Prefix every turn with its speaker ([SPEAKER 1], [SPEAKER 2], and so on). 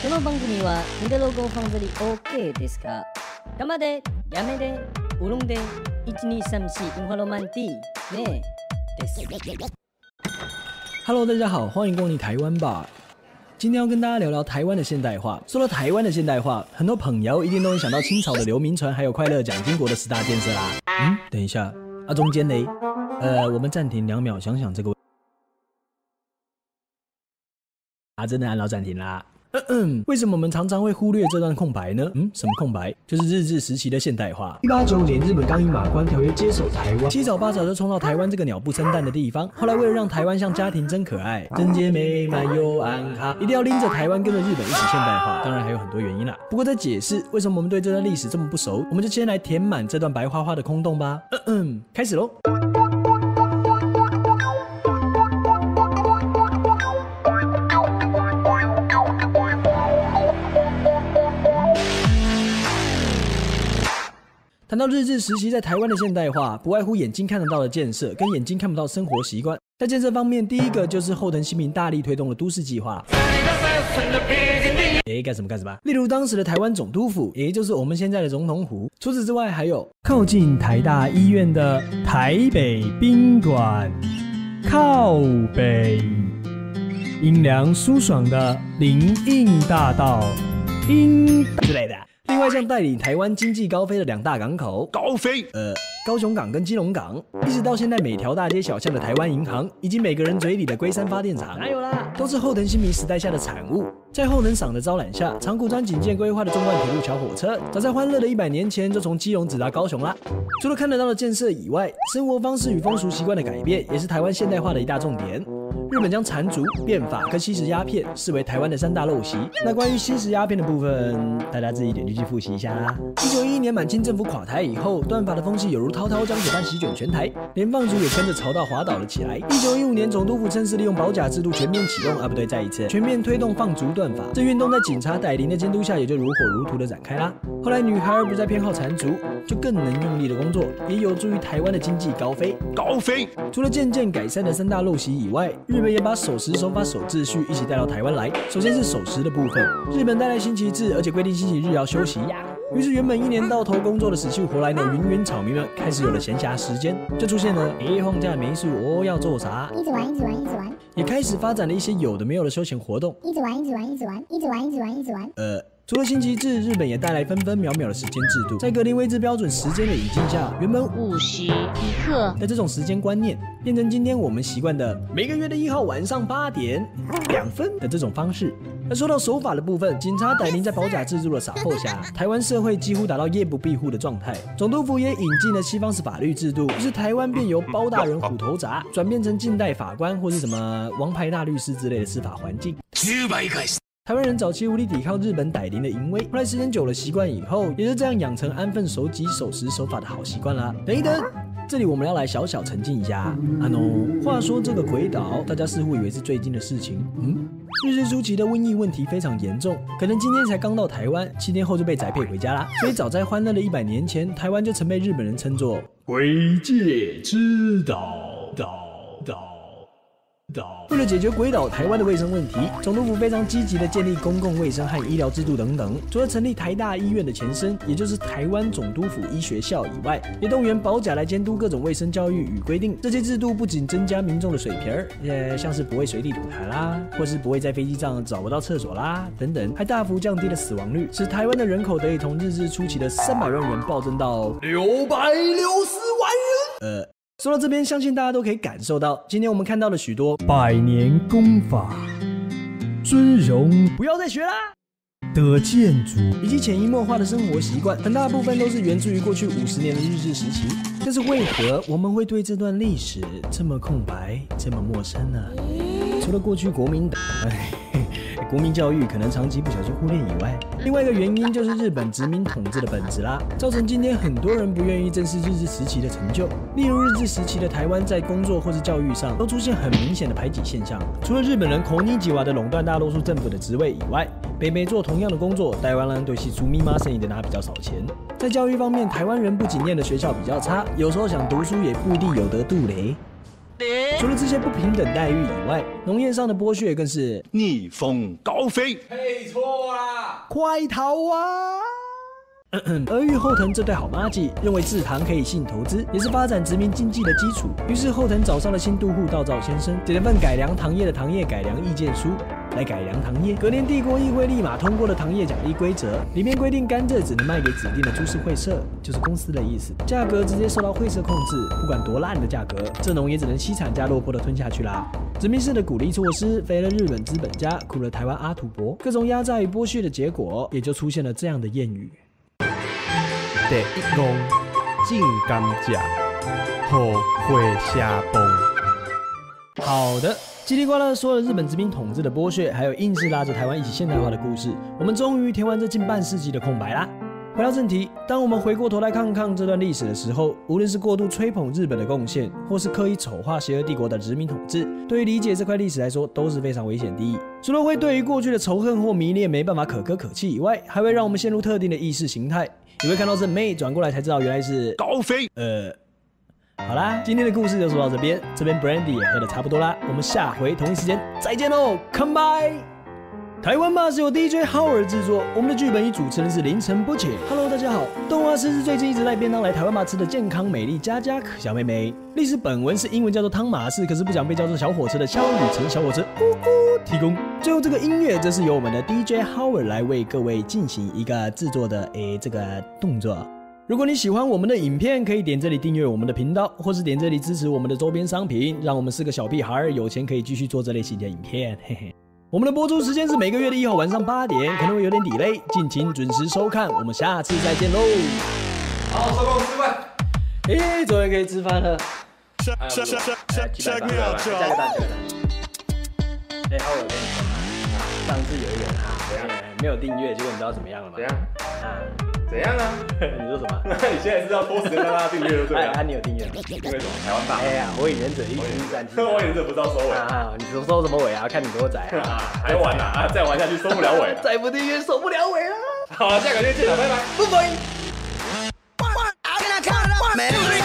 [SPEAKER 1] この番組はニデロゴファンドリ OK ですか？山で、やめで、ウロンで、1234文化ロマンティーねです。
[SPEAKER 2] Hello， 大家好，欢迎光临台湾吧。今天要跟大家聊聊台湾的现代化。说到台湾的现代化，很多朋友一定都能想到清朝的刘铭传，还有快乐蒋经国的10大建设啦。等一下，中间呢？我们暂停2秒，想想这个。真的按到暂停啦。为什么我们常常会忽略这段空白呢？什么空白？就是日治时期的现代化。1895年，日本刚以马关条约接手台湾，七早八早就冲到台湾这个鸟不生蛋的地方。后来为了让台湾像家庭真可爱，贞洁美满又安康，一定要拎着台湾跟着日本一起现代化。当然还有很多原因啦。不过在解释为什么我们对这段历史这么不熟，我们就先来填满这段白花花的空洞吧。开始喽。谈到日治时期在台湾的现代化，不外乎眼睛看得到的建设跟眼睛看不到的生活习惯。在建设方面，第一个就是后藤新平大力推动的都市计划。干什么？例如当时的台湾总督府，也就是我们现在的总统府。除此之外，还有靠近台大医院的台北宾馆，靠北；阴凉舒爽的林荫大道，之类的。另外，像带领台湾经济高飞的2大港口，高雄港跟基隆港，一直到现在每条大街小巷的台湾银行，以及每个人嘴里的龟山发电厂，哪有啦，都是后藤新平时代下的产物。在后藤赏的招揽下，长谷川警戒规划的纵贯铁路桥火车，早在欢乐的100年前就从基隆直达高雄啦。除了看得到的建设以外，生活方式与风俗习惯的改变，也是台湾现代化的一大重点。日本将缠足、变法跟吸食鸦片视为台湾的3大陋习。那关于吸食鸦片的部分，大家自己点进去复习一下啦。1911年满清政府垮台以后，断发的风气有如滔滔江水般席卷全台，连放逐也跟着潮到滑倒了起来。1915年，总督府趁势利用保甲制度全面启用，再一次全面推动放逐断发。这运动在警察歹灵的监督下，也就如火如荼的展开啦。后来女孩不再偏好缠足，就更能用力的工作，也有助于台湾的经济高飞。除了渐渐改善的3大陋习以外，日本也把守时、守法、守秩序一起带到台湾来。首先是守时的部分，日本带来星期制，而且规定星期日要休息。于是原本1年到头工作的死去活来的云草民们开始有了闲暇时间，就出现了放假没事要做啥，一直玩，也开始发展了一些有的没有的休闲活动，一直玩。除了星期制，日本也带来分分秒秒的时间制度。在格林威治标准时间的引进下，原本
[SPEAKER 3] 50一刻
[SPEAKER 2] 的这种时间观念，变成今天我们习惯的每个月的1号晚上8点2分的这种方式。而说到守法的部分，警察歹灵在保甲制度的撒后下，台湾社会几乎达到夜不闭户的状态。总督府也引进了西方式法律制度，于是台湾便由包大人虎头铡转变成近代法官或是什么王牌大律师之类的司法环境。台湾人早期无力抵抗日本歹灵的淫威，后来时间久了习惯以后，也就这样养成安分守己、守时守法的好习惯啦。等一等，这里我们要来小小澄清一下。话说这个鬼岛，大家似乎以为是最近的事情。日治初期的瘟疫问题非常严重，可能今天才刚到台湾，7天后就被宅配回家啦。所以早在欢乐的100年前，台湾就曾被日本人称作鬼界之岛。为了解决鬼岛台湾的卫生问题，总督府非常积极地建立公共卫生和医疗制度等等。除了成立台大医院的前身，也就是台湾总督府医学校以外，也动员保甲来监督各种卫生教育与规定。这些制度不仅增加民众的水平像是不会随地吐痰啦，或是不会在飞机上找不到厕所啦等等，还大幅降低了死亡率，使台湾的人口得以从日治初期的300万人暴增到660万人。说到这边，相信大家都可以感受到，今天我们看到了许多100年功法、尊荣不要再学啦的建筑，以及潜移默化的生活习惯，很大部分都是源自于过去50年的日治时期。但是为何我们会对这段历史这么空白、这么陌生呢？除了过去国民党国民教育可能长期不小心忽略以外，另外一个原因就是日本殖民统治的本质啦，造成今天很多人不愿意正视日治时期的成就。例如日治时期的台湾，在工作或是教育上都出现很明显的排挤现象。除了日本人口尼基瓦的垄断大多数政府的职位以外，北美做同样的工作，台湾人对其出密码生意的拿比较少钱。在教育方面，台湾人不仅念的学校比较差，有时候想读书也不一定有得度嘞。除了这些不平等待遇以外，农业上的剥削更是
[SPEAKER 3] 逆风高飞。
[SPEAKER 4] 配错啦！
[SPEAKER 2] 快逃啊！而玉后藤这对好妈鸡认为制糖可以性投资，也是发展殖民经济的基础。于是后藤找上了新都护道造先生，写了份改良糖业的糖业改良意见书，来改良糖业。隔年帝国议会立马通过了糖业奖励规则，里面规定甘蔗只能卖给指定的株式会社，就是公司的意思，价格直接受到会社控制，不管多烂的价格，蔗农也只能凄惨加落魄的吞下去啦。殖民式的鼓励措施，肥了日本资本家，苦了台湾阿土伯，各种压榨与剥削的结果，也就出现了这样的谚语。
[SPEAKER 5] 第一公种甘蔗，后会下崩。
[SPEAKER 2] 好的，叽里呱啦说了日本殖民统治的剥削，还有硬是拉着台湾一起现代化的故事，我们终于填完这近半世纪的空白啦。回到正题，当我们回过头来看看这段历史的时候，无论是过度吹捧日本的贡献，或是刻意丑化邪恶帝国的殖民统治，对于理解这块历史来说都是非常危险的。除了会对于过去的仇恨或迷恋没办法可歌可泣以外，还会让我们陷入特定的意识形态。你会看到正妹转过来才知道原来是
[SPEAKER 3] 高飞。
[SPEAKER 2] 好啦，今天的故事就说到这边，这边 Brandy 也喝得差不多啦，我们下回同一时间再见喽 ，Come by。台湾吧是由 DJ Howard 制作，我们的剧本与主持人是凌晨不解。Hello， 大家好，动画师是最近一直带便当来台湾吧吃的健康美丽佳佳小妹妹。历史本文是英文叫做汤马士，可是不想被叫做小火车的萧雨辰小火车咕咕提供。最后这个音乐则是由我们的 DJ Howard 来为各位进行一个制作的这个动作。如果你喜欢我们的影片，可以点这里订阅我们的频道，或是点这里支持我们的周边商品，让我们4个小屁孩有钱可以继续做这类型的影片，嘿嘿。我们的播出时间是每个月的1号晚上8点，可能会有点 delay， 敬请准时收看，我们下次再见喽。
[SPEAKER 4] 好，收工吃饭。
[SPEAKER 2] 终于可以吃饭了。
[SPEAKER 4] Check me out，
[SPEAKER 2] 加个蛋。好，我跟你说，上次有一个人没有订阅，结果你知道怎么样了吗？
[SPEAKER 4] 怎样？怎样啊？
[SPEAKER 2] 你说什么？
[SPEAKER 4] 那你现在是要拖时间让他订阅就对了。
[SPEAKER 2] 你有订阅吗？
[SPEAKER 4] 订阅什么？台湾吧。
[SPEAKER 2] 火影忍者1、2、3。
[SPEAKER 4] 火影忍者不知道收尾
[SPEAKER 2] 你收什么尾啊？看你多窄啊！
[SPEAKER 4] 还玩啊？再玩下去收不了尾了。
[SPEAKER 2] 再不订阅收不了尾了。
[SPEAKER 4] 好，下个月见了，拜拜。
[SPEAKER 2] 拜拜。